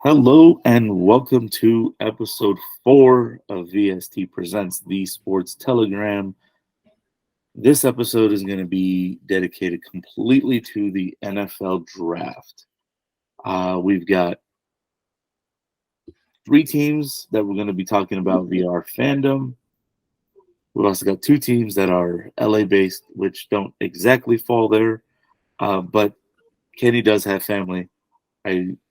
Hello and welcome to episode 4 of VST Presents the Sports Telegram. This episode is going to be dedicated completely to the NFL draft. We've got 3 teams that we're going to be talking about via our fandom. We've also got 2 teams that are LA-based, which don't exactly fall there, but Kenny does have family,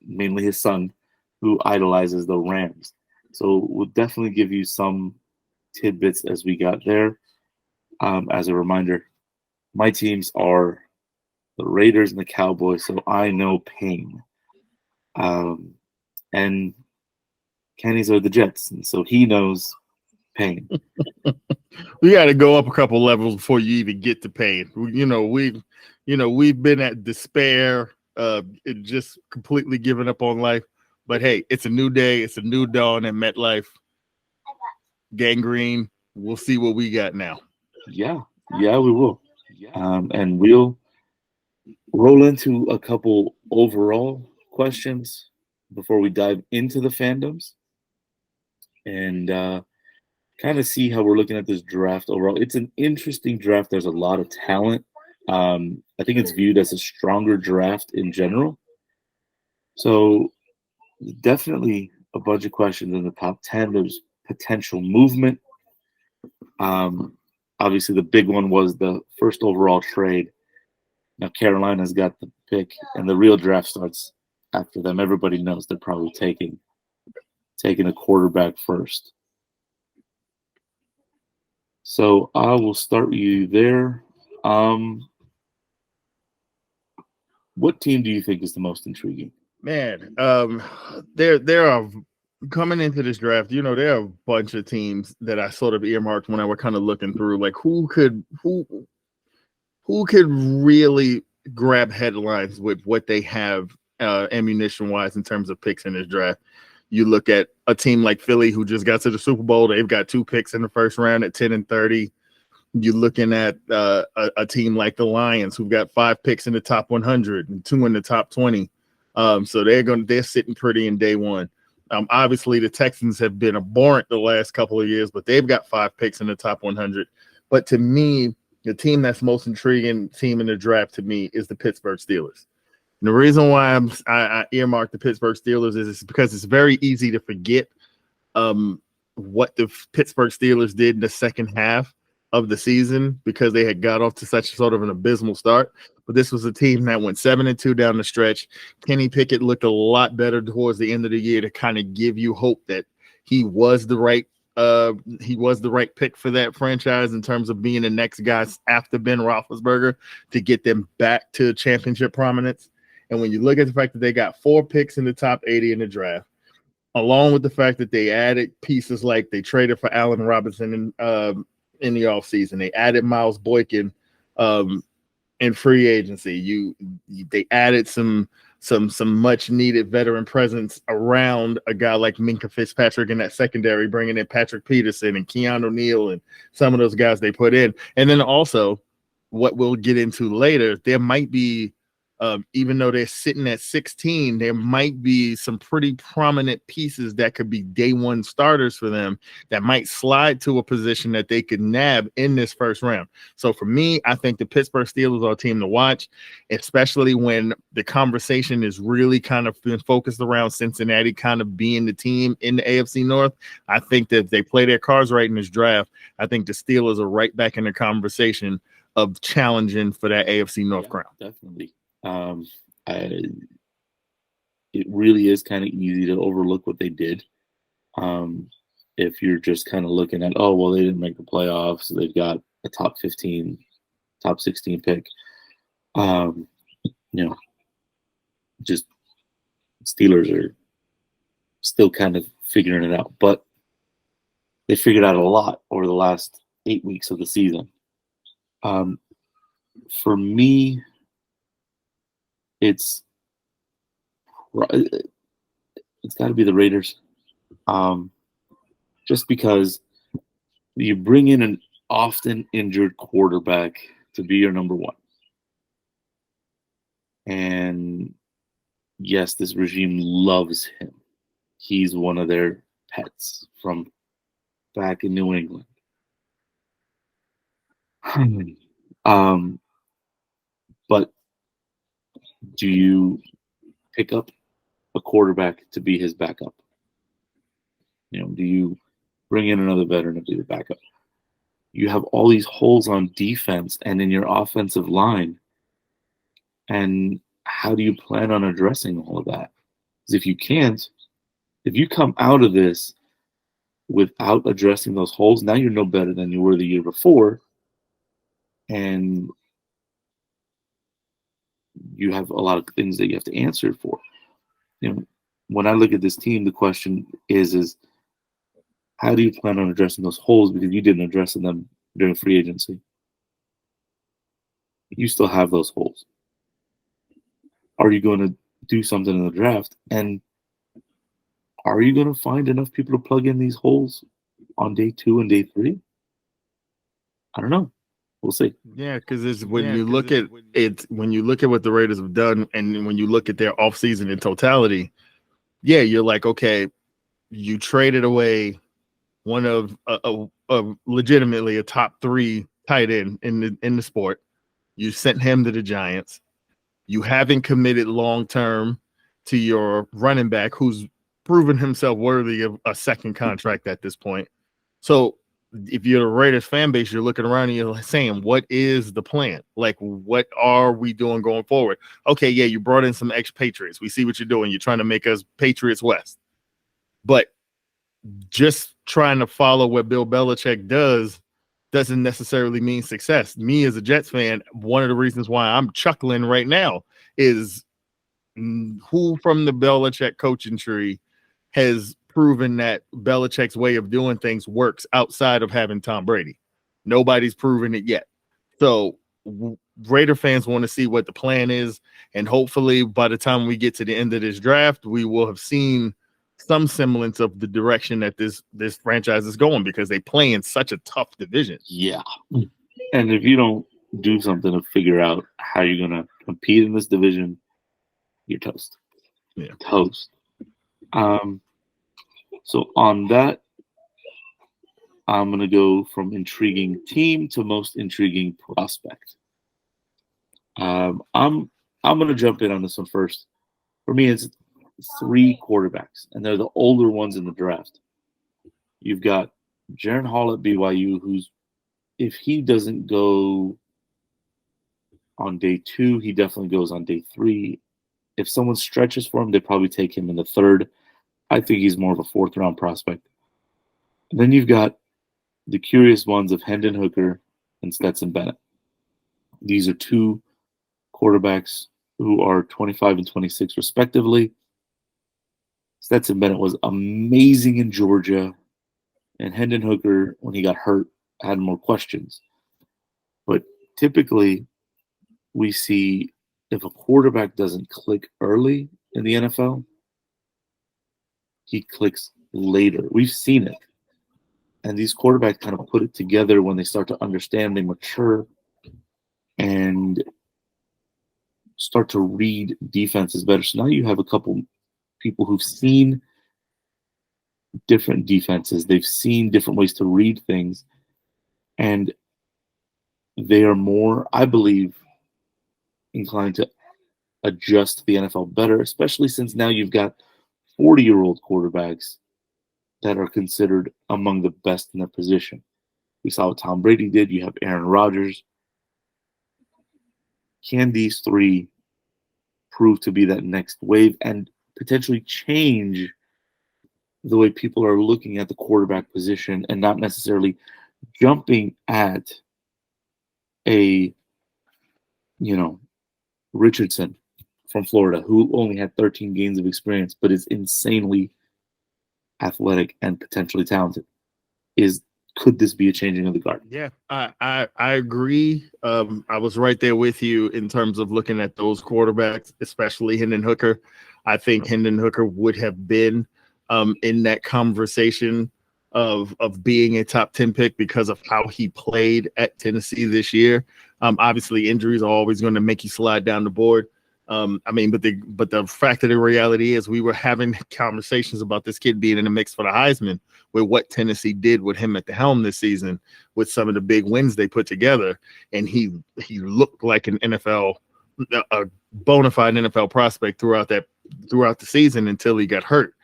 mainly his son, who idolizes the Rams. So we'll definitely give you some tidbits as we got there. As a reminder, my teams are the Raiders and the Cowboys, so I know pain. And Kenny's are the Jets, and so he knows pain. We got to go up a couple levels before you even get to pain. We've been at despair, just completely giving up on life. But hey, it's a new day. It's a new dawn at MetLife. Gangrene. We'll see what we got now. Yeah, we will. And we'll roll into a couple overall questions before we dive into the fandoms and kind of see how we're looking at this draft overall. It's an interesting draft. There's a lot of talent. I think it's viewed as a stronger draft in general. So definitely a bunch of questions in the top 10. There's potential movement. Obviously, the big one was the first overall trade. Now, Carolina's got the pick, and the real draft starts after them. Everybody knows they're probably taking a quarterback first. So I will start you there. What team do you think is the most intriguing? Man, there are coming into this draft. There are a bunch of teams that I sort of earmarked when I were kind of looking through, like who could really grab headlines with what they have ammunition wise in terms of picks in this draft. You look at a team like Philly, who just got to the Super Bowl. They've got 2 picks in the first round at 10 and 30. You're looking at a team like the Lions, who've got 5 picks in the top 100 and 2 in the top 20. So they're sitting pretty in day one. Obviously, the Texans have been abhorrent the last couple of years, but they've got 5 picks in the top 100. But to me, the team that's most intriguing team in the draft to me is the Pittsburgh Steelers. And the reason why I earmarked the Pittsburgh Steelers is because it's very easy to forget what the Pittsburgh Steelers did in the second half of the season because they had got off to such sort of an abysmal start. But this was a team that went 7-2 down the stretch. Kenny Pickett looked a lot better towards the end of the year to kind of give you hope that he was the right pick for that franchise in terms of being the next guy after Ben Roethlisberger to get them back to championship prominence. And when you look at the fact that they got 4 picks in the top 80 in the draft, along with the fact that they added pieces like they traded for Allen Robinson in the offseason, they added Miles Boykin in free agency. They added some much needed veteran presence around a guy like Minkah Fitzpatrick in that secondary, bringing in Patrick Peterson and Keanu Neal and some of those guys they put in. And then also what we'll get into later, there might be, even though they're sitting at 16, there might be some pretty prominent pieces that could be day one starters for them that might slide to a position that they could nab in this first round. So for me, I think the Pittsburgh Steelers are a team to watch, especially when the conversation is really kind of been focused around Cincinnati kind of being the team in the AFC North. I think that if they play their cards right in this draft, I think the Steelers are right back in the conversation of challenging for that AFC North crown. Definitely. It really is kind of easy to overlook what they did. If you're just kind of looking at, oh, well, they didn't make the playoffs, so they've got a top 15, top 16 pick. Just Steelers are still kind of figuring it out, but they figured out a lot over the last 8 weeks of the season. For me, it's got to be the Raiders, just because you bring in an often injured quarterback to be your number one. And yes, this regime loves him. he's one of their pets from back in New England. But do you pick up a quarterback to be his backup? Do you bring in another veteran to be the backup? You have all these holes on defense and in your offensive line. And how do you plan on addressing all of that? Because if you come out of this without addressing those holes, now you're no better than you were the year before. And you have a lot of things that you have to answer for. When I look at this team, the question is how do you plan on addressing those holes? Because you didn't address them during free agency. You still have those holes. Are you going to do something in the draft? And are you going to find enough people to plug in these holes on day 2 and day 3? I don't know. We'll see. Yeah, because when you look at what the Raiders have done, and when you look at their offseason in totality, yeah, you're like, okay, you traded away one of legitimately a top 3 tight end in the sport. You sent him to the Giants. You haven't committed long term to your running back, who's proven himself worthy of a second contract at this point. So if you're the Raiders fan base, you're looking around and you're saying, what is the plan? Like, what are we doing going forward? Okay, yeah, you brought in some expatriates. We see what you're doing. You're trying to make us Patriots West. But just trying to follow what Bill Belichick doesn't necessarily mean success. Me as a Jets fan, one of the reasons why I'm chuckling right now is who from the Belichick coaching tree has proven that Belichick's way of doing things works outside of having Tom Brady. Nobody's proven it yet. So Raider fans want to see what the plan is, and hopefully by the time we get to the end of this draft, we will have seen some semblance of the direction that this franchise is going, because they play in such a tough division. Yeah. And if you don't do something to figure out how you're going to compete in this division, you're toast. Yeah. Toast. So on that, I'm going to go from intriguing team to most intriguing prospect. I'm going to jump in on this one first. For me, it's 3 quarterbacks, and they're the older ones in the draft. You've got Jaren Hall at BYU, who's, if he doesn't go on day 2, he definitely goes on day 3. If someone stretches for him, they probably take him in the 3rd. I think he's more of a 4th-round prospect. And then you've got the curious ones of Hendon Hooker and Stetson Bennett. These are 2 quarterbacks who are 25 and 26 respectively. Stetson Bennett was amazing in Georgia, and Hendon Hooker, when he got hurt, had more questions. But typically, we see if a quarterback doesn't click early in the NFL, he clicks later. We've seen it. And these quarterbacks kind of put it together when they start to understand, they mature, and start to read defenses better. So now you have a couple people who've seen different defenses. They've seen different ways to read things. And they are more, I believe, inclined to adjust to the NFL better, especially since now you've got 40-year-old quarterbacks that are considered among the best in their position. We saw what Tom Brady did. You have Aaron Rodgers. Can these 3 prove to be that next wave and potentially change the way people are looking at the quarterback position, and not necessarily jumping at a, Richardson from Florida, who only had 13 games of experience, but is insanely athletic and potentially talented? Could this be a changing of the guard? Yeah, I agree. I was right there with you in terms of looking at those quarterbacks, especially Hendon Hooker. I think Hendon Hooker would have been in that conversation of being a top 10 pick because of how he played at Tennessee this year. Obviously, injuries are always going to make you slide down the board. But the fact of the reality is we were having conversations about this kid being in the mix for the Heisman with what Tennessee did with him at the helm this season, with some of the big wins they put together, and he looked like an NFL, a bona fide NFL prospect throughout the season until he got hurt.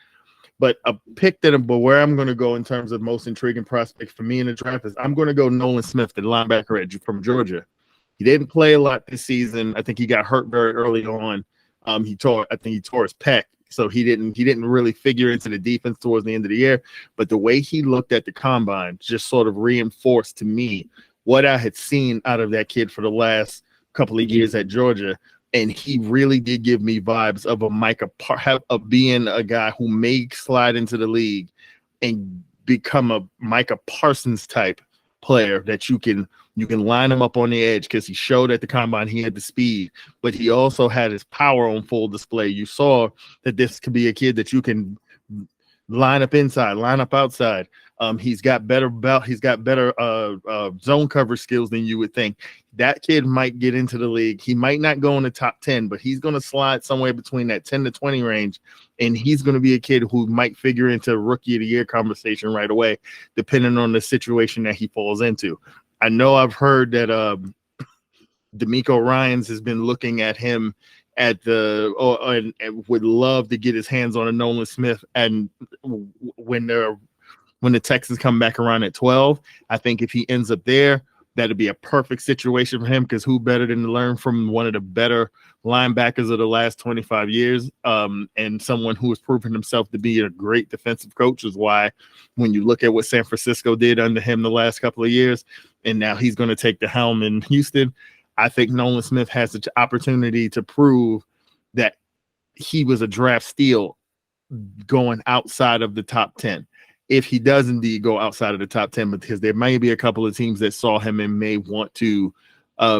But where I'm going to go in terms of most intriguing prospect for me in the draft is I'm going to go Nolan Smith, the linebacker from Georgia. He didn't play a lot this season. I think he got hurt very early on. I think he tore his pec, so he didn't really figure into the defense towards the end of the year. But the way he looked at the combine just sort of reinforced to me what I had seen out of that kid for the last couple of years at Georgia. And he really did give me vibes of being a guy who may slide into the league and become a Micah Parsons type player that you can line him up on the edge, because he showed at the combine he had the speed, but he also had his power on full display. You saw that this could be a kid that you can line up inside, line up outside. He's got better zone cover skills than you would think. That kid might get into the league. He might not go in the top 10, but he's going to slide somewhere between that 10 to 20 range, and he's going to be a kid who might figure into rookie of the year conversation right away, depending on the situation that he falls into. I know I've heard that D'Amico Ryans has been looking at him and would love to get his hands on a Nolan Smith. And when the Texans come back around at 12, I think if he ends up there, that'd be a perfect situation for him, because who better than to learn from one of the better linebackers of the last 25 years, and someone who has proven himself to be a great defensive coach, is why when you look at what San Francisco did under him the last couple of years, and now he's going to take the helm in Houston, I think Nolan Smith has the opportunity to prove that he was a draft steal going outside of the top 10. If he does indeed go outside of the top 10, because there may be a couple of teams that saw him and may want to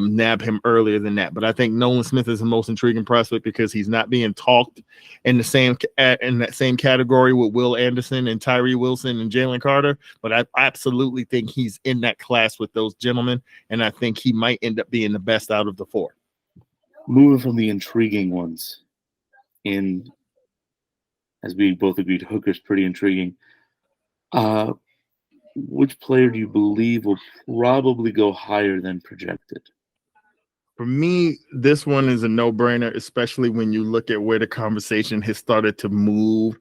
nab him earlier than that. But I think Nolan Smith is the most intriguing prospect because he's not being talked in that same category with Will Anderson and Tyree Wilson and Jalen Carter. But I absolutely think he's in that class with those gentlemen, and I think he might end up being the best out of the four. Moving from the intriguing ones, as we both agreed, Hooker's pretty intriguing. Which player do you believe will probably go higher than projected? For me, this one is a no-brainer, especially when you look at where the conversation has started to move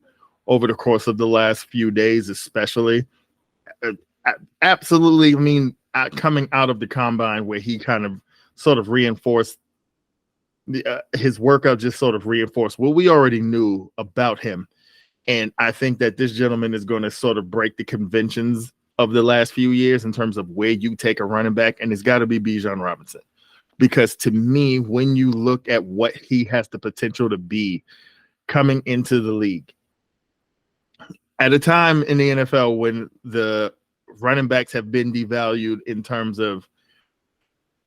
over the course of the last few days, especially. Absolutely, I mean, coming out of the combine where he kind of sort of reinforced his workout, just sort of reinforced what we already knew about him. And I think that this gentleman is going to sort of break the conventions of the last few years in terms of where you take a running back, and it's got to be Bijan Robinson. Because to me, when you look at what he has the potential to be coming into the league, at a time in the NFL when the running backs have been devalued in terms of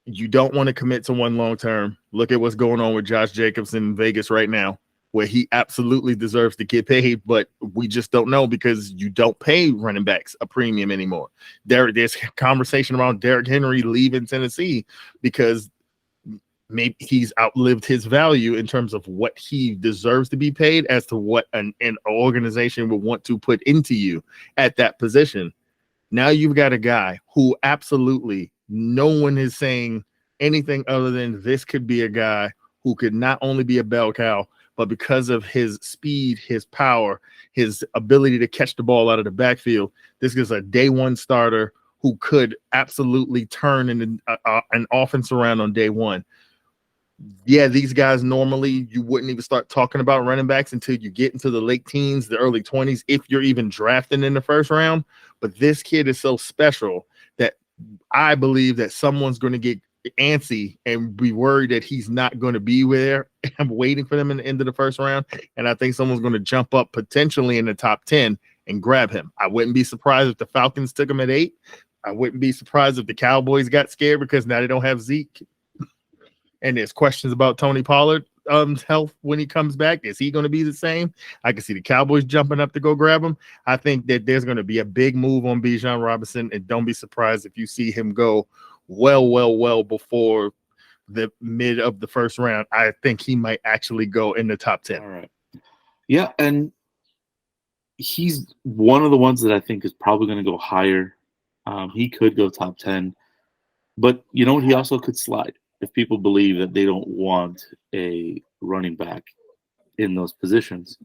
you don't want to commit to one long term. Look at what's going on with Josh Jacobs in Vegas right now, where he absolutely deserves to get paid, but we just don't know because you don't pay running backs a premium anymore. There's conversation around Derrick Henry leaving Tennessee because maybe he's outlived his value in terms of what he deserves to be paid as to what an organization would want to put into you at that position. Now you've got a guy who absolutely no one is saying anything other than this could be a guy who could not only be a bell cow, but because of his speed, his power, his ability to catch the ball out of the backfield, this is a day one starter who could absolutely turn an offense around on day one. Yeah, these guys normally you wouldn't even start talking about running backs until you get into the late teens, the early 20s, if you're even drafting in the first round. But this kid is so special that I believe that someone's going to get antsy and be worried that he's not going to be there. I'm waiting for them in the end of the first round, and I think someone's going to jump up potentially in the top 10 and grab him. I wouldn't be surprised if the Falcons took him at 8. I wouldn't be surprised if the Cowboys got scared because now they don't have Zeke. And there's questions about Tony Pollard's health when he comes back. Is he going to be the same? I can see the Cowboys jumping up to go grab him. I think that there's going to be a big move on Bijan Robinson, and don't be surprised if you see him go well before the mid of the first round, I think he might actually go in the top 10. All right. Yeah, and he's one of the ones that I think is probably going to go higher. He could go top 10. But you know what? He also could slide if people believe that they don't want a running back in those positions.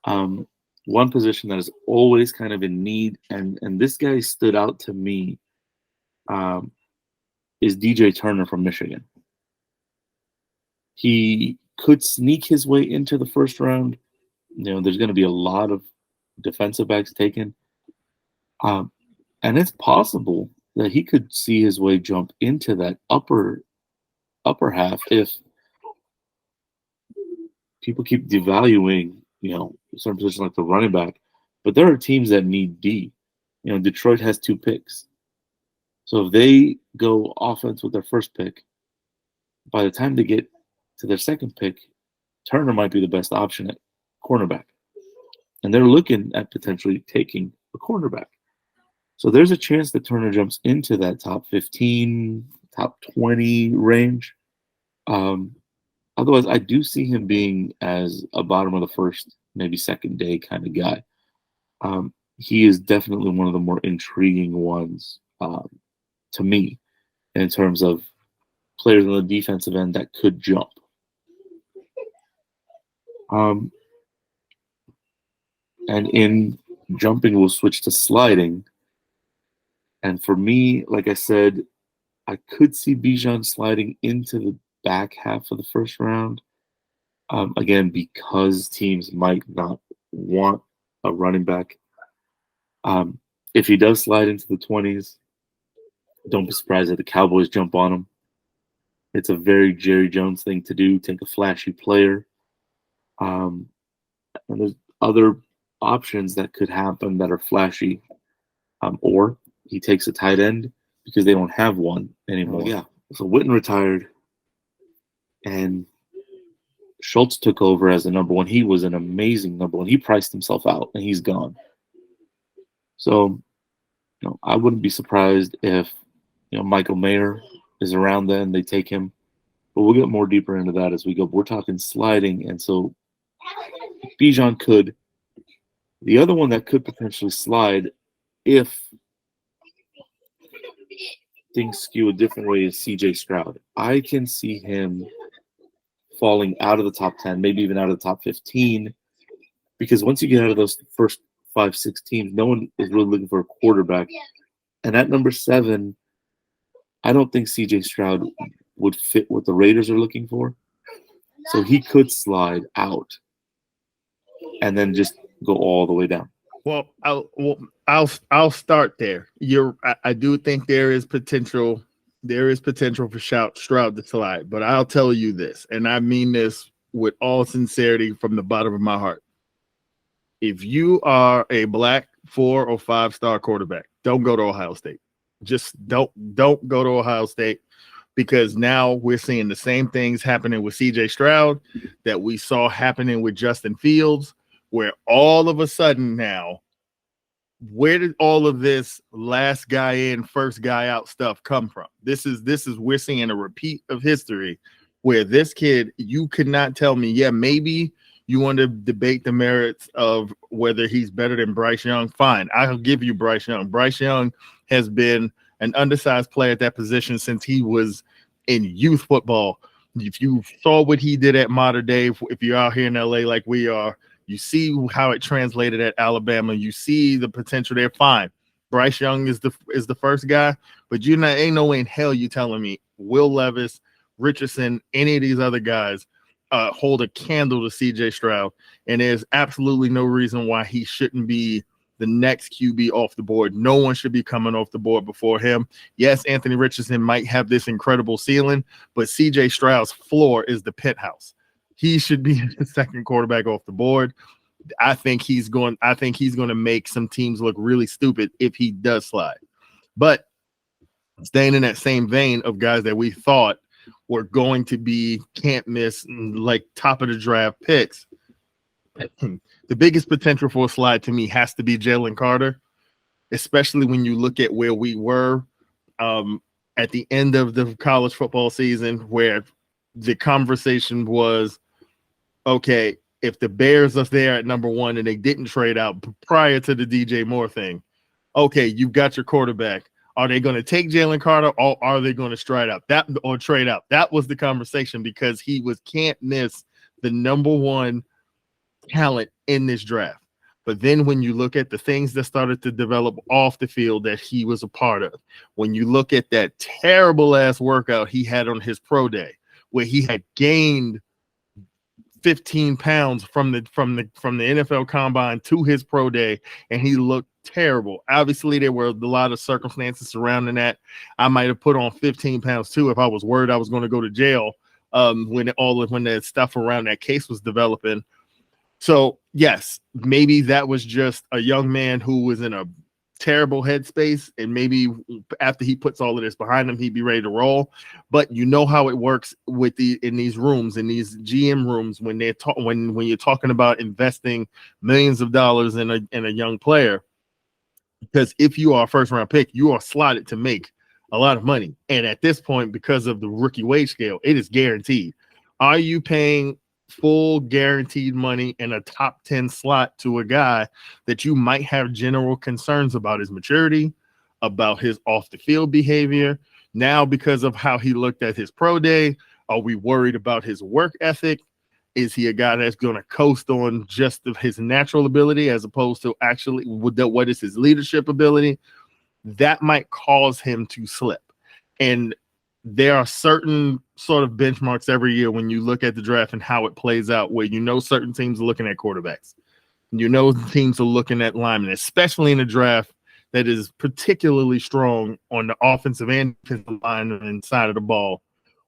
One position that is always kind of in need, and this guy stood out to me, is DJ Turner from Michigan. He could sneak his way into the first round. You know, there's going to be a lot of defensive backs taken. And it's possible that he could see his way jump into that upper half if people keep devaluing, you know, certain positions like the running back. But there are teams that need D. You know, Detroit has 2 picks. So if they go offense with their first pick, by the time they get to their second pick, Turner might be the best option at cornerback. And they're looking at potentially taking a cornerback. So there's a chance that Turner jumps into that top 15, top 20 range. Otherwise, I do see him being as a bottom of the first, maybe second day kind of guy. He is definitely one of the more intriguing ones to me in terms of players on the defensive end that could jump. And in jumping, we'll switch to sliding. And for me, like I said, I could see Bijan sliding into the back half of the first round. Again, because teams might not want a running back. If he does slide into the 20s, don't be surprised if the Cowboys jump on him. It's a very Jerry Jones thing to do, take a flashy player. And there's other options that could happen that are flashy. Or he takes a tight end because they don't have one anymore. Yeah. So Witten retired and Schultz took over as the number one. He was an amazing number one. He priced himself out and he's gone. So, you know, I wouldn't be surprised if, you know, Michael Mayer is around then, they take him. But we'll get more deeper into that as we go. We're talking sliding, and so Bijan could. The other one that could potentially slide if things skew a different way is CJ Stroud. I can see him falling out of the top 10, maybe even out of the top 15, because once you get out of those first 5-6 teams, no one is really looking for a quarterback. And at number 7, I don't think CJ Stroud would fit what the Raiders are looking for. So he could slide out and then just go all the way down. Well, I'll start there. I do think there is potential. There is potential for Stroud to slide, but I'll tell you this, and I mean this with all sincerity from the bottom of my heart. If you are a black 4 or 5-star quarterback, don't go to Ohio State. Just don't go to Ohio State, because now we're seeing the same things happening with CJ Stroud that we saw happening with Justin Fields, where all of a sudden now, where did all of this last guy in, first guy out stuff come from? This is we're seeing a repeat of history where this kid, you could not tell me, yeah, maybe you want to debate the merits of whether he's better than Bryce Young. Fine, I'll give you Bryce Young. Bryce Young has been an undersized player at that position since he was in youth football. If you saw what he did at Mater Dei, if you're out here in LA like we are, you see how it translated at Alabama. You see the potential there. Fine, Bryce Young is the first guy, but ain't no way in hell you telling me Will Levis, Richardson, any of these other guys hold a candle to CJ Stroud, and there's absolutely no reason why he shouldn't be the next QB off the board. No one should be coming off the board before him. Yes, Anthony Richardson might have this incredible ceiling, but CJ Stroud's floor is the penthouse. He should be the second quarterback off the board. I think he's going to make some teams look really stupid if he does slide. But staying in that same vein of guys that we thought were going to be can't miss, like top of the draft picks, the biggest potential for a slide to me has to be Jalen Carter, especially when you look at where we were at the end of the college football season where the conversation was, okay, if the Bears are there at number 1 and they didn't trade out prior to the DJ Moore thing, okay, you've got your quarterback. Are they going to take Jalen Carter, or are they going to trade out? That was the conversation, because he can't miss the number 1 talent in this draft. But then when you look at the things that started to develop off the field that he was a part of, when you look at that terrible ass workout he had on his pro day, where he had gained 15 pounds from the NFL combine to his pro day, and he looked terrible. Obviously, there were a lot of circumstances surrounding that. I might have put on 15 pounds too if I was worried I was going to go to jail when the stuff around that case was developing. So yes, maybe that was just a young man who was in a terrible headspace, and maybe after he puts all of this behind him, he'd be ready to roll. But you know how it works in these rooms, in these GM rooms, when you're talking about investing millions of dollars in a young player, because if you are a first round pick, you are slotted to make a lot of money. And at this point, because of the rookie wage scale, it is guaranteed. Are you paying full guaranteed money in a top 10 slot to a guy that you might have general concerns about his maturity, about his off the field behavior? Now, because of how he looked at his pro day, are we worried about his work ethic? Is he a guy that's going to coast on just his natural ability as opposed to actually what is his leadership ability? That might cause him to slip. And there are certain sort of benchmarks every year when you look at the draft and how it plays out, where certain teams are looking at quarterbacks. Teams are looking at linemen, especially in a draft that is particularly strong on the offensive and defensive line and side of the ball,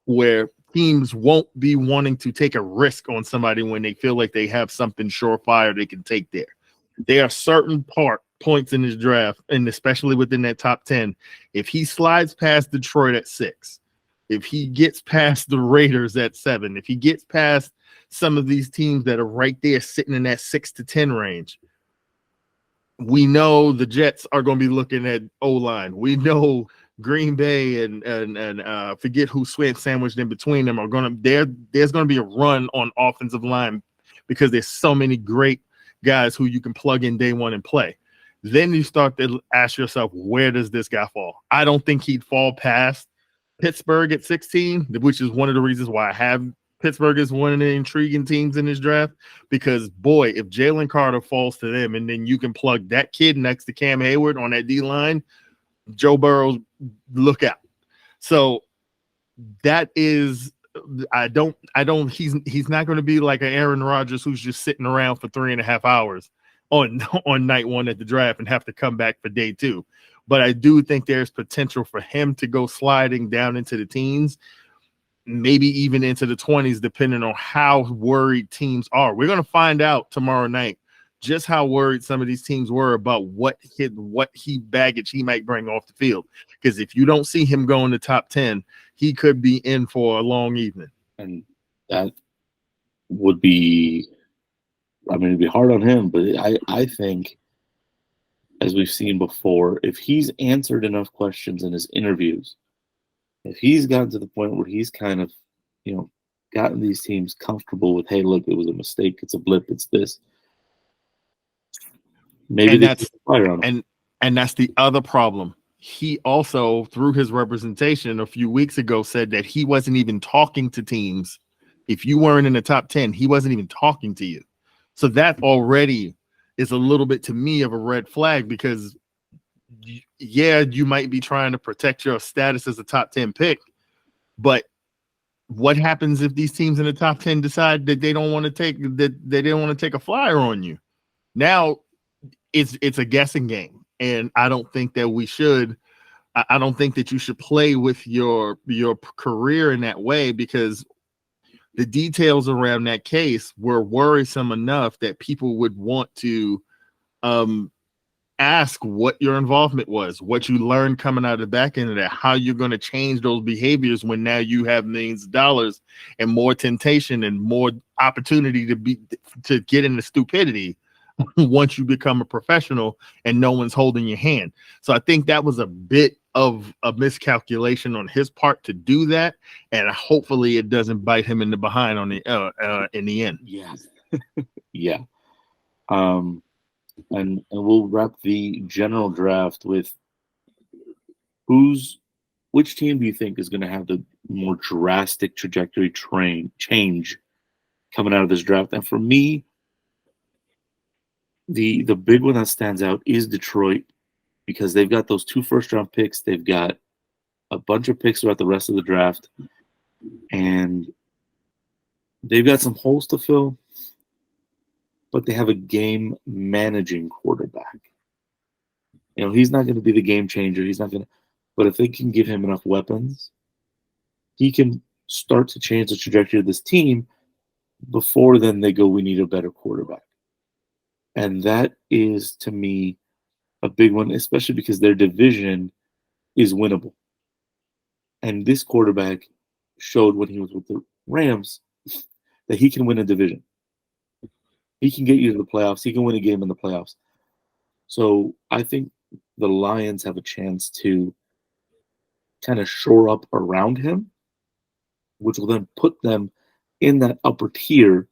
where teams won't be wanting to take a risk on somebody when they feel like they have something surefire they can take there. There are certain points in this draft, and especially within that top 10, if he slides past Detroit at 6, if he gets past the Raiders at 7, if he gets past some of these teams that are right there sitting in that 6 to 10 range, we know the Jets are going to be looking at O-line. We know Green Bay and forget who sandwiched in between them there's going to be a run on offensive line, because there's so many great guys who you can plug in day one and play. Then you start to ask yourself, where does this guy fall? I don't think he'd fall past Pittsburgh at 16, which is one of the reasons why I have Pittsburgh as one of the intriguing teams in this draft, because boy, if Jalen Carter falls to them and then you can plug that kid next to Cam Hayward on that D-line, Joe Burrow, look out. So that is, he's not going to be like an Aaron Rodgers who's just sitting around for 3.5 hours on night 1 at the draft and have to come back for day 2. But I do think there's potential for him to go sliding down into the teens, maybe even into the 20s, depending on how worried teams are. We're going to find out tomorrow night just how worried some of these teams were about what baggage he might bring off the field. Because if you don't see him go in the top 10, he could be in for a long evening. And that would be, it'd be hard on him, but I think, as we've seen before, if he's answered enough questions in his interviews, if he's gotten to the point where he's kind of, gotten these teams comfortable with, hey, look, it was a mistake, it's a blip, it's this. Maybe that's fire on him. And that's the other problem. He also, through his representation a few weeks ago, said that he wasn't even talking to teams. If you weren't in the top 10, he wasn't even talking to you. So that already is a little bit, to me, of a red flag, because you might be trying to protect your status as a top 10 pick, but what happens if these teams in the top 10 decide that they don't want to take a flyer on you? Now it's a guessing game, and I don't think that we should. I don't think that you should play with your career in that way, because the details around that case were worrisome enough that people would want to ask what your involvement was, what you learned coming out of the back end of that, how you're going to change those behaviors when now you have millions of dollars and more temptation and more opportunity to get into stupidity once you become a professional and no one's holding your hand. So I think that was a bit of a miscalculation on his part to do that, and hopefully it doesn't bite him in the behind on the in the end. Yeah. Yeah. And we'll wrap the general draft with which team do you think is going to have the more drastic trajectory change coming out of this draft? And for me, the big one that stands out is Detroit, because they've got those 2 first-round picks. They've got a bunch of picks throughout the rest of the draft, and they've got some holes to fill, but they have a game-managing quarterback. He's not going to be the game changer. He's not going to, but if they can give him enough weapons, he can start to change the trajectory of this team. Before then, they go, we need a better quarterback. And that is, to me, a big one, especially because their division is winnable. And this quarterback showed when he was with the Rams that he can win a division. He can get you to the playoffs. He can win a game in the playoffs. So I think the Lions have a chance to kind of shore up around him, which will then put them in that upper tier.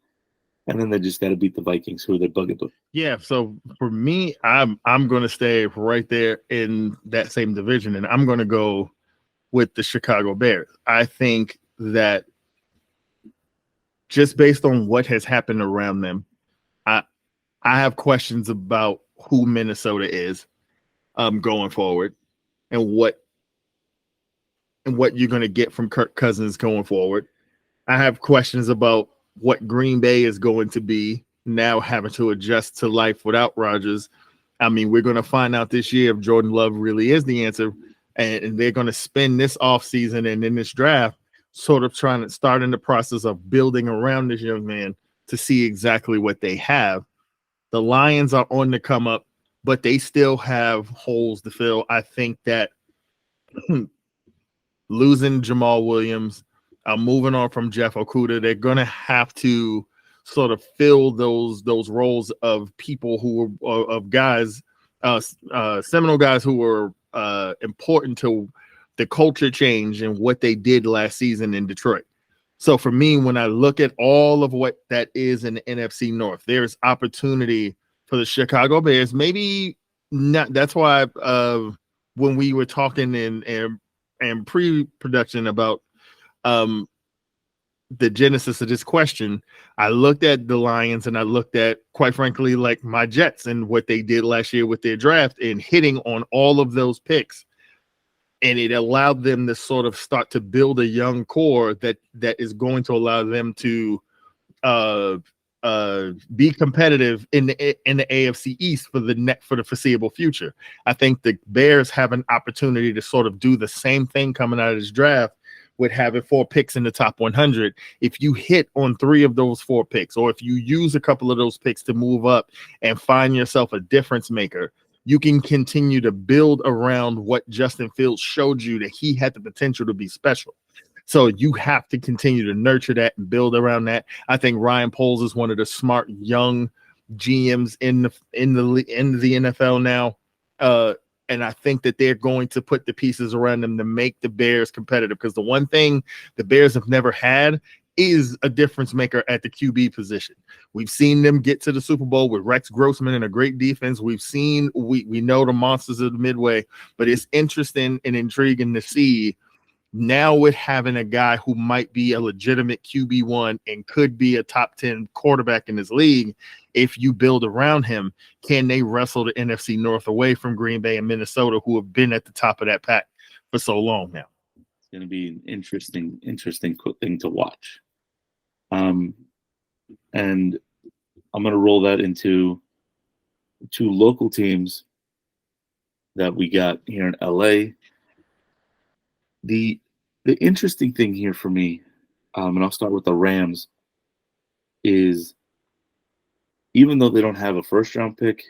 And then they just got to beat the Vikings, who are their bugaboo. Yeah, so for me, I'm going to stay right there in that same division, and I'm going to go with the Chicago Bears. I think that just based on what has happened around them, I have questions about who Minnesota is going forward, and what you're going to get from Kirk Cousins going forward. I have questions about what Green Bay is going to be now, having to adjust to life without Rodgers. I mean, we're going to find out this year if Jordan Love really is the answer, and they're going to spend this offseason and in this draft sort of trying to start in the process of building around this young man to see exactly what they have. The Lions are on the come up, but they still have holes to fill. I think that losing Jamal Williams, moving on from Jeff Okudah, they're going to have to sort of fill those roles of people who were of guys, seminal guys who were important to the culture change and what they did last season in Detroit. So for me, when I look at all of what that is in the NFC North, there's opportunity for the Chicago Bears. Maybe not. That's why when we were talking and pre-production about the genesis of this question, I looked at the Lions and I looked at, quite frankly, like my Jets and what they did last year with their draft and hitting on all of those picks. And it allowed them to sort of start to build a young core that is going to allow them to be competitive in the AFC East for the foreseeable future. I think the Bears have an opportunity to sort of do the same thing coming out of this draft with having 4 picks in the top 100. If you hit on 3 of those 4 picks, or if you use a couple of those picks to move up and find yourself a difference maker, you can continue to build around what Justin Fields showed you that he had the potential to be special. So you have to continue to nurture that and build around that. I think Ryan Poles is one of the smart young GMs in the NFL now. And I think that they're going to put the pieces around them to make the Bears competitive, because the one thing the Bears have never had is a difference maker at the QB position. We've seen them get to the Super Bowl with Rex Grossman and a great defense. We know the monsters of the Midway, but it's interesting and intriguing to see now with having a guy who might be a legitimate QB1 and could be a top 10 quarterback in this league. If you build around him, can they wrestle the NFC North away from Green Bay and Minnesota, who have been at the top of that pack for so long now? It's going to be an interesting thing to watch. And I'm going to roll that into 2 local teams that we got here in LA. The interesting thing here for me, and I'll start with the Rams, is even though they don't have a first-round pick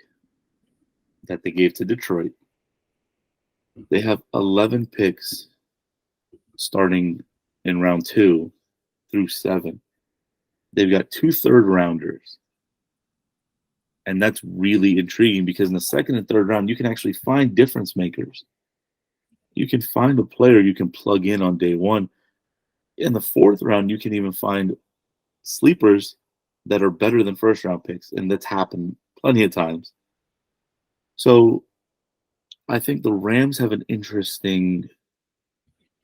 that they gave to Detroit, they have 11 picks starting in round 2 through 7. They've got 2 third-rounders. And that's really intriguing, because in the second and third round, you can actually find difference makers. you can find a player you can plug in on day one. In the 4th round, you can even find sleepers that are better than first round picks, and that's happened plenty of times. So I think the Rams have an interesting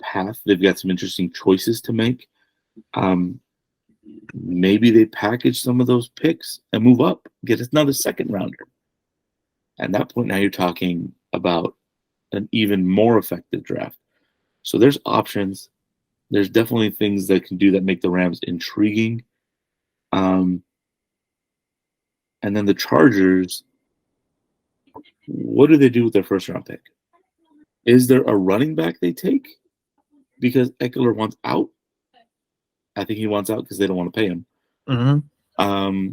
path. They've got some interesting choices to make. Maybe they package some of those picks and move up, get another second rounder. At that point, now you're talking about an even more effective draft. So there's options. There's definitely things that can do that make the Rams intriguing. And then the Chargers, what do they do with their first round pick? Is there a running back they take? Because Eckler wants out. I think he wants out because they don't want to pay him. Mm-hmm.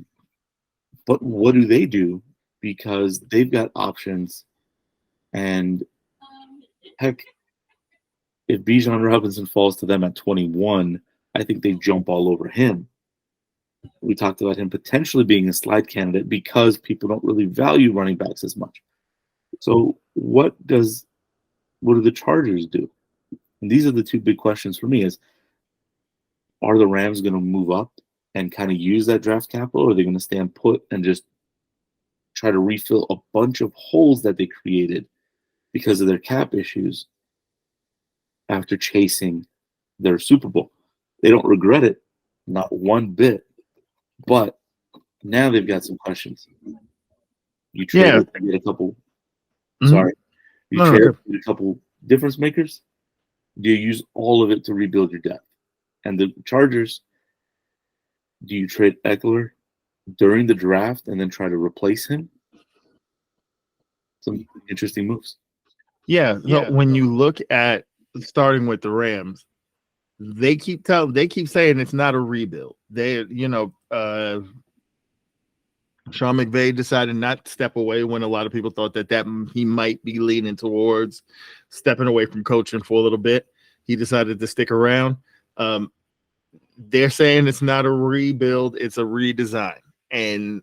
But what do they do? Because they've got options. And heck, if Bijan Robinson falls to them at 21, I think they jump all over him. We talked about him potentially being a slide candidate because people don't really value running backs as much. So what do the Chargers do? And these are the two big questions for me: is are the Rams going to move up and kind of use that draft capital, or are they going to stand put and just try to refill a bunch of holes that they created because of their cap issues after chasing their Super Bowl? They don't regret it, not one bit. But now they've got some questions. You traded to get a couple. Sorry, you traded a couple difference makers. Do you use all of it to rebuild your depth? And the Chargers, do you trade Eckler during the draft and then try to replace him? Some interesting moves. Yeah. So when you look at starting with the Rams, they keep saying it's not a rebuild. Sean McVay decided not to step away when a lot of people thought that he might be leaning towards stepping away from coaching for a little bit. He decided to stick around. They're saying it's not a rebuild, it's a redesign. And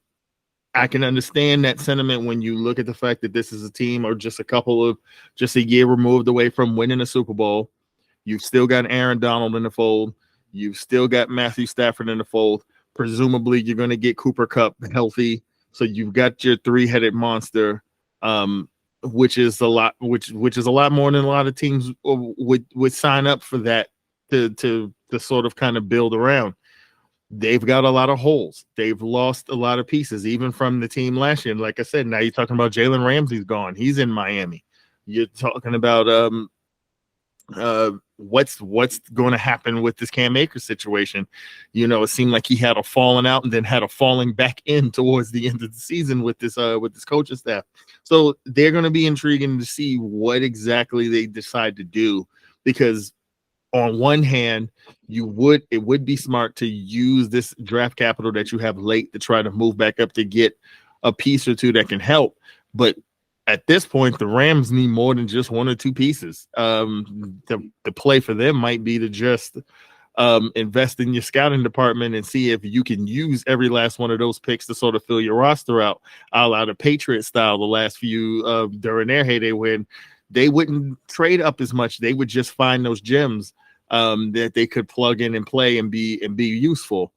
I can understand that sentiment when you look at the fact that this is a team or just a year removed away from winning a Super Bowl. You've still got Aaron Donald in the fold. You've still got Matthew Stafford in the fold. Presumably, you're going to get Cooper Kupp healthy. So you've got your 3-headed monster, which is a lot more than a lot of teams would sign up for that to sort of kind of build around. They've got a lot of holes. They've lost a lot of pieces, even from the team last year. And like I said, now you're talking about Jalen Ramsey's gone. He's in Miami. You're talking about what's going to happen with this Cam Akers situation. It seemed like he had a falling out and then had a falling back in towards the end of the season with this coaching staff. So they're going to be intriguing to see what exactly they decide to do, because on one hand, it would be smart to use this draft capital that you have late to try to move back up to get a piece or two that can help. But at this point, the Rams need more than just one or two pieces. The play for them might be to just invest in your scouting department and see if you can use every last one of those picks to sort of fill your roster out, a la the Patriot style the last few during their heyday, when they wouldn't trade up as much. They would just find those gems that they could plug in and play and be useful.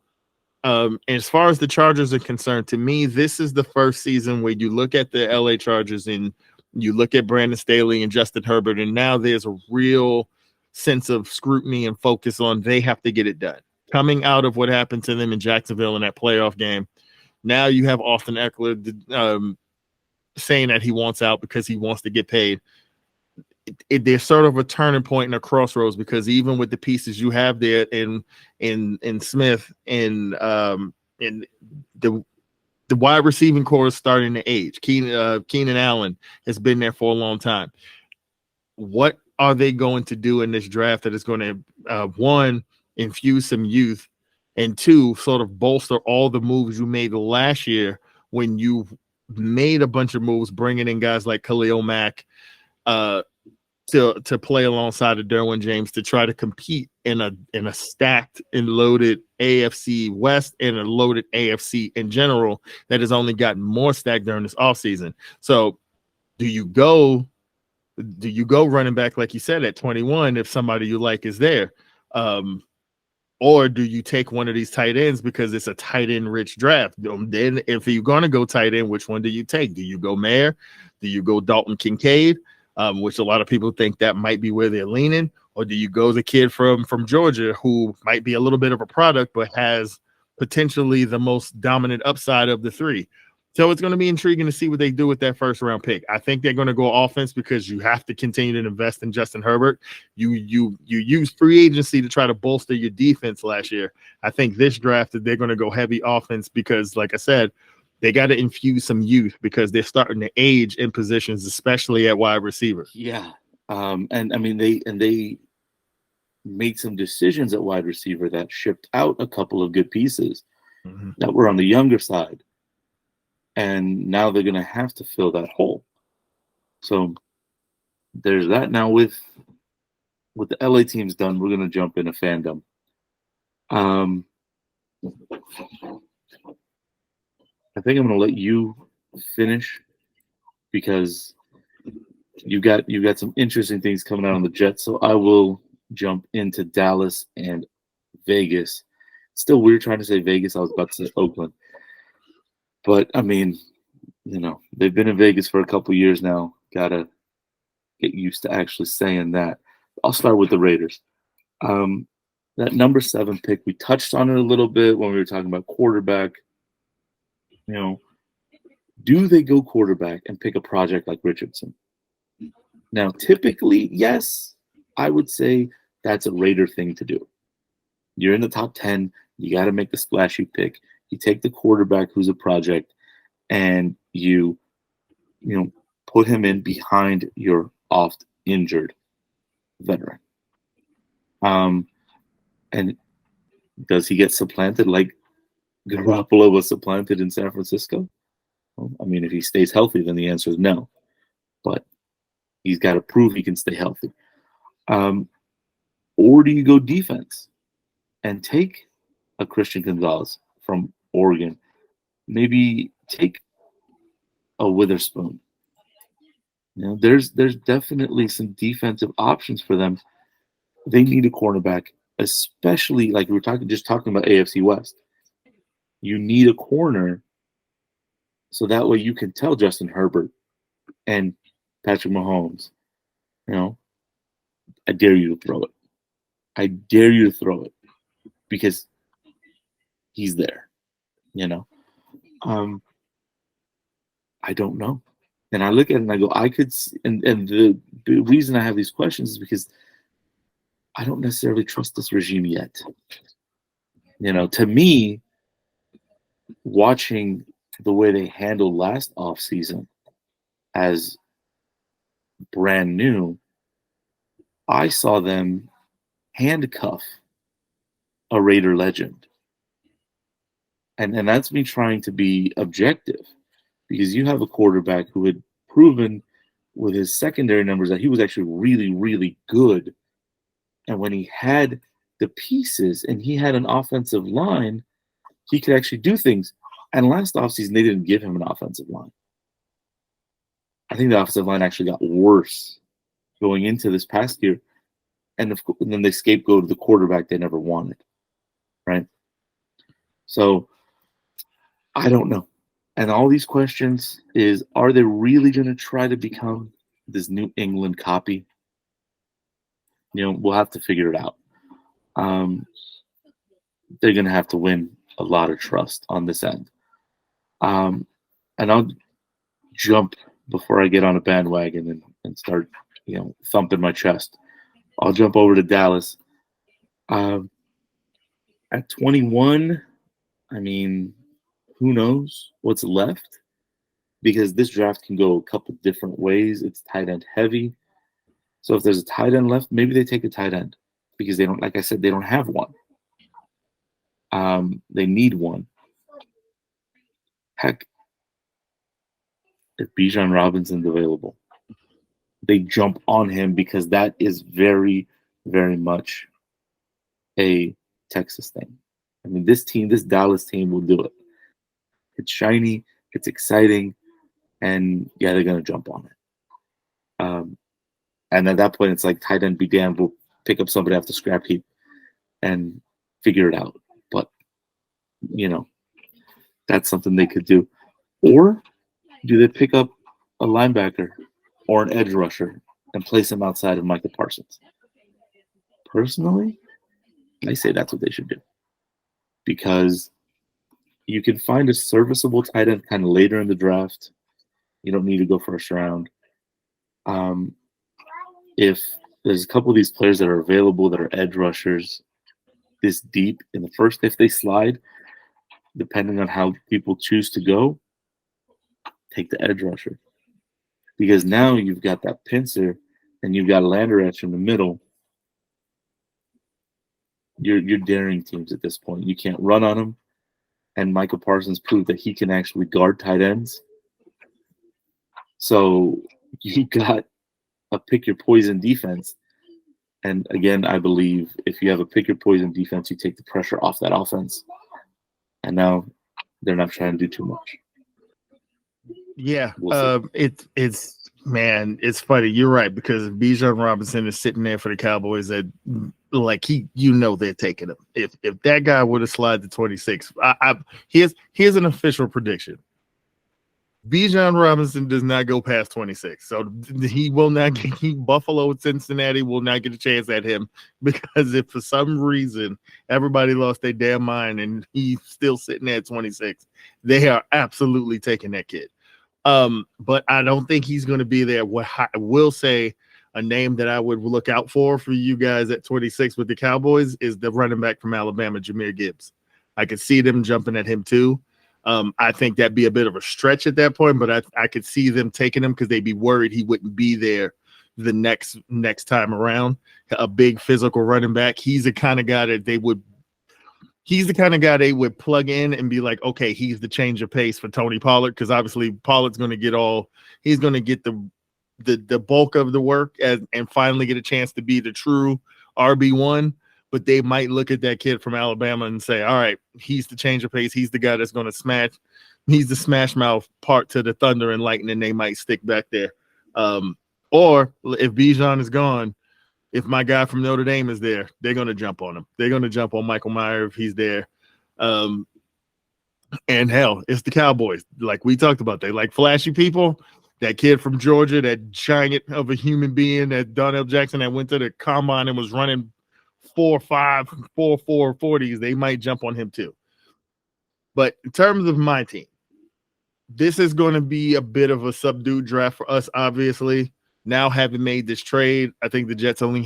As far as the Chargers are concerned, to me, this is the first season where you look at the LA Chargers and you look at Brandon Staley and Justin Herbert, and now there's a real sense of scrutiny and focus on they have to get it done. Coming out of what happened to them in Jacksonville in that playoff game, now you have Austin Eckler saying that he wants out because he wants to get paid. There's sort of a turning point and a crossroads, because even with the pieces you have there in Smith and the wide receiving core is starting to age. Keenan Allen has been there for a long time. What are they going to do in this draft that is going to one, infuse some youth, and two, sort of bolster all the moves you made last year when you made a bunch of moves, bringing in guys like Khalil Mack to play alongside of Derwin James to try to compete in a stacked and loaded AFC West and a loaded AFC in general that has only gotten more stacked during this offseason. So do you go Do you go running back, like you said, at 21 if somebody you like is there? Or do you take one of these tight ends because it's a tight end rich draft? Then if you're going to go tight end, which one do you take? Do you go Mayer? Do you go Dalton Kincaid, which a lot of people think that might be where they're leaning? Or do you go the kid from Georgia who might be a little bit of a product but has potentially the most dominant upside of the three? So it's going to be intriguing to see what they do with that first round pick. I think they're going to go offense because you have to continue to invest in Justin Herbert. You used free agency to try to bolster your defense last year. I think this draft they're going to go heavy offense because, like I said, they got to infuse some youth because they're starting to age in positions, especially at wide receiver. Yeah, and I mean they made some decisions at wide receiver that shipped out a couple of good pieces that were on the younger side. And now they're going to have to fill that hole. So there's that. Now with the LA teams done, we're going to jump into fandom. I think I'm going to let you finish because you got some interesting things coming out on the Jets. So I will jump into Dallas and Vegas. Still weird trying to say Vegas. I was about to say Oakland. But, I mean, they've been in Vegas for a couple years now. Got to get used to actually saying that. I'll start with the Raiders. That number 7 pick, we touched on it a little bit when we were talking about quarterback. Do they go quarterback and pick a project like Richardson? Now, typically, yes, I would say that's a Raider thing to do. You're in the top 10. You got to make the splashy pick. You take the quarterback who's a project and you put him in behind your oft injured veteran. And does he get supplanted like Garoppolo was supplanted in San Francisco? Well, I mean, if he stays healthy, then the answer is no. But he's got to prove he can stay healthy. Or do you go defense and take a Christian Gonzalez from Oregon? Maybe take a Witherspoon. There's definitely some defensive options for them. They need a cornerback, especially like we were talking about AFC West. You need a corner so that way you can tell Justin Herbert and Patrick Mahomes, I dare you to throw it. I dare you to throw it because he's there, I don't know. And I look at it and I go, I could see, and the reason I have these questions is because I don't necessarily trust this regime yet. To me, watching the way they handled last offseason as brand new, I saw them handcuff a Raider legend. And that's me trying to be objective. Because you have a quarterback who had proven with his secondary numbers that he was actually really, really good. And when he had the pieces and he had an offensive line, he could actually do things. And last offseason, they didn't give him an offensive line. I think the offensive line actually got worse going into this past year. And then they scapegoated the quarterback they never wanted. Right? So, I don't know. And all these questions is, are they really going to try to become this New England copy? We'll have to figure it out. They're going to have to win a lot of trust on this end. And I'll jump before I get on a bandwagon and start, thumping my chest. I'll jump over to Dallas. At 21, I mean, who knows what's left? Because this draft can go a couple different ways. It's tight end heavy. So if there's a tight end left, maybe they take a tight end because they don't, like I said, they don't have one. They need one. Heck, if Bijan Robinson's available, they jump on him because that is very, very much a Texas thing. I mean, this Dallas team will do it. It's shiny, it's exciting, and yeah, they're going to jump on it. And at that point, it's like tight end be damned. We'll pick up somebody off the scrap heap and figure it out. But, that's something they could do. Or do they pick up a linebacker or an edge rusher and place him outside of Micah Parsons? Personally, I say that's what they should do. Because you can find a serviceable tight end kind of later in the draft. You don't need to go first round. If there's a couple of these players that are available that are edge rushers this deep in the first, if they slide, depending on how people choose to go, take the edge rusher. Because now you've got that pincer and you've got Landeretch in the middle. You're daring teams at this point. You can't run on them. And Michael Parsons proved that he can actually guard tight ends. So you got a pick your poison defense. And again, I believe if you have a pick your poison defense, you take the pressure off that offense. And now they're not trying to do too much. Yeah, it's funny. You're right, because Bijan Robinson is sitting there for the Cowboys that they're taking him. If that guy would have slid to 26, here's an official prediction. Bijan Robinson does not go past 26, so he will not get. Buffalo, Cincinnati will not get a chance at him, because if for some reason everybody lost their damn mind and he's still sitting at 26, they are absolutely taking that kid. But I don't think he's going to be there. What I will say, a name that I would look out for you guys at 26 with the Cowboys is the running back from Alabama, Jahmyr Gibbs. I could see them jumping at him too. I think that'd be a bit of a stretch at that point, but I could see them taking him because they'd be worried he wouldn't be there the next time around. A big physical running back. He's the kind of guy that they would plug in and be like, okay, he's the change of pace for Tony Pollard, because obviously Pollard's going to get the bulk of the work and finally get a chance to be the true RB1. But they might look at that kid from Alabama and say, all right, he's the change of pace. He's the guy that's going to smash. He's the smash mouth part to the Thunder and Lightning. They might stick back there. Or if Bijan is gone, if my guy from Notre Dame is there, they're going to jump on him. They're going to jump on Michael Mayer if he's there. And hell, it's the Cowboys. Like we talked about, they like flashy people. That kid from Georgia, that giant of a human being, that Donnell Jackson that went to the combine and was running 4.5, 4.4 40s, they might jump on him too. But in terms of my team, this is going to be a bit of a subdued draft for us, obviously. Now, having made this trade, I think the Jets we only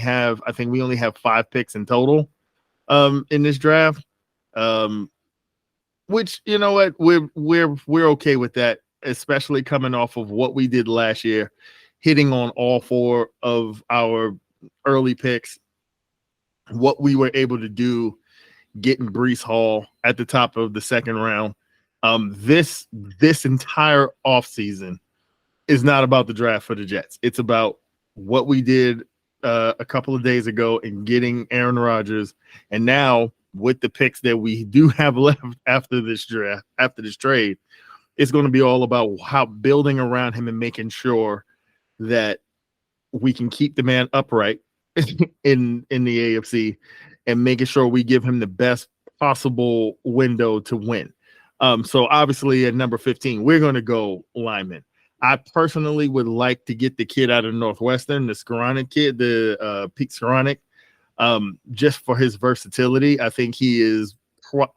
have 5 picks in total in this draft. Which, you know what, we're okay with that, especially coming off of what we did last year, hitting on all 4 of our early picks. What we were able to do, getting Breece Hall at the top of the second round. This entire offseason is not about the draft for the Jets. It's about what we did a couple of days ago in getting Aaron Rodgers. And now with the picks that we do have left after this draft, after this trade, it's going to be all about how building around him and making sure that we can keep the man upright in the AFC and making sure we give him the best possible window to win. So obviously at number 15, we're going to go lineman. I personally would like to get the kid out of Northwestern, the Skoranek kid, the Pete Skoranek, just for his versatility. I think he is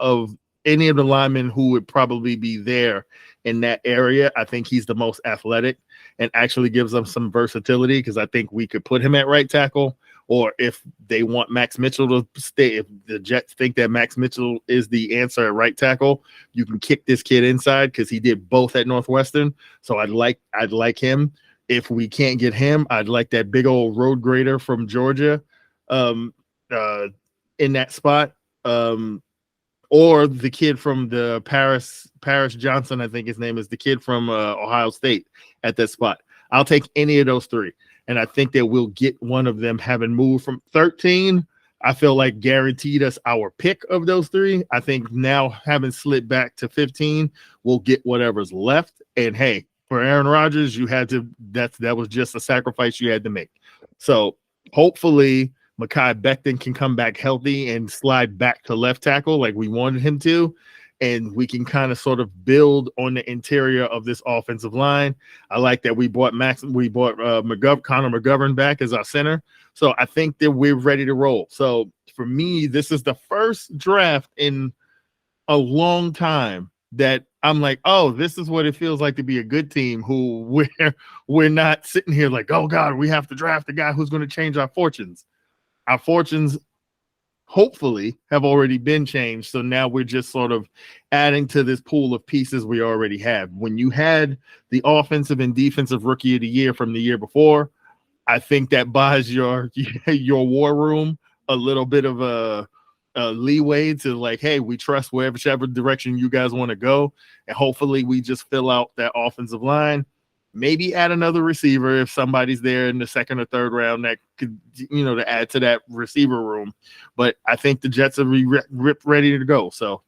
of any of the linemen who would probably be there in that area. I think he's the most athletic and actually gives them some versatility, because I think we could put him at right tackle, or if they want Max Mitchell to stay, if the Jets think that Max Mitchell is the answer at right tackle, you can kick this kid inside, because he did both at Northwestern. So I'd like him. If we can't get him, I'd like that big old road grader from Georgia in that spot. Or the kid from the Paris Johnson, I think his name is, the kid from Ohio State at that spot. I'll take any of those 3. And I think that we'll get one of them. Having moved from 13, I feel like guaranteed us our pick of those 3. I think now, having slid back to 15, we'll get whatever's left. And hey, for Aaron Rodgers, that was just a sacrifice you had to make. So hopefully Mekhi Becton can come back healthy and slide back to left tackle like we wanted him to. And we can kind of sort of build on the interior of this offensive line. I like that we bought Connor McGovern back as our center. So I think that we're ready to roll. So for me, this is the first draft in a long time that I'm like, oh, this is what it feels like to be a good team who we're not sitting here like, oh God, we have to draft a guy who's going to change our fortunes. Our fortunes hopefully have already been changed. So now we're just sort of adding to this pool of pieces we already have. When you had the offensive and defensive rookie of the year from the year before, I think that buys your war room a little bit of a leeway to like, hey, we trust whichever direction you guys want to go. And hopefully we just fill out that offensive line. Maybe add another receiver if somebody's there in the second or third round that could, to add to that receiver room. But I think the Jets are ready to go. So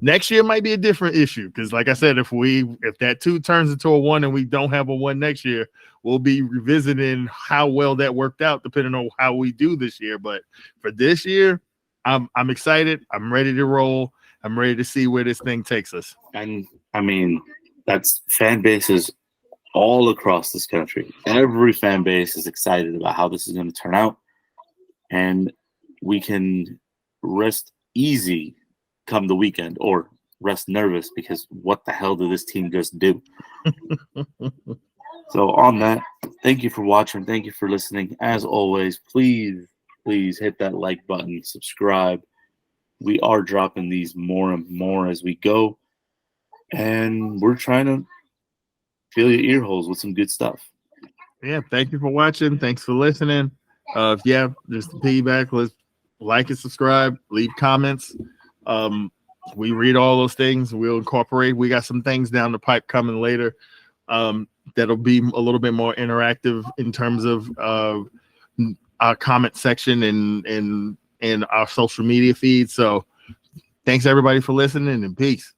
next year might be a different issue because, like I said, if that 2 turns into a 1 and we don't have a 1 next year, we'll be revisiting how well that worked out depending on how we do this year. But for this year, I'm excited. I'm ready to roll. I'm ready to see where this thing takes us. And I mean, that's fan bases all across this country. Every fan base is excited about how this is going to turn out. And we can rest easy come the weekend or rest nervous because what the hell did this team just do? So on that, thank you for watching. Thank you for listening. As always, please hit that like button, subscribe. We are dropping these more and more as we go. And we're trying to fill your ear holes with some good stuff. Yeah, thank you for watching. Thanks for listening. Just to piggyback, let's like and subscribe, leave comments. We read all those things. We'll incorporate. We got some things down the pipe coming later that'll be a little bit more interactive in terms of our comment section and our social media feed. So thanks everybody for listening and peace.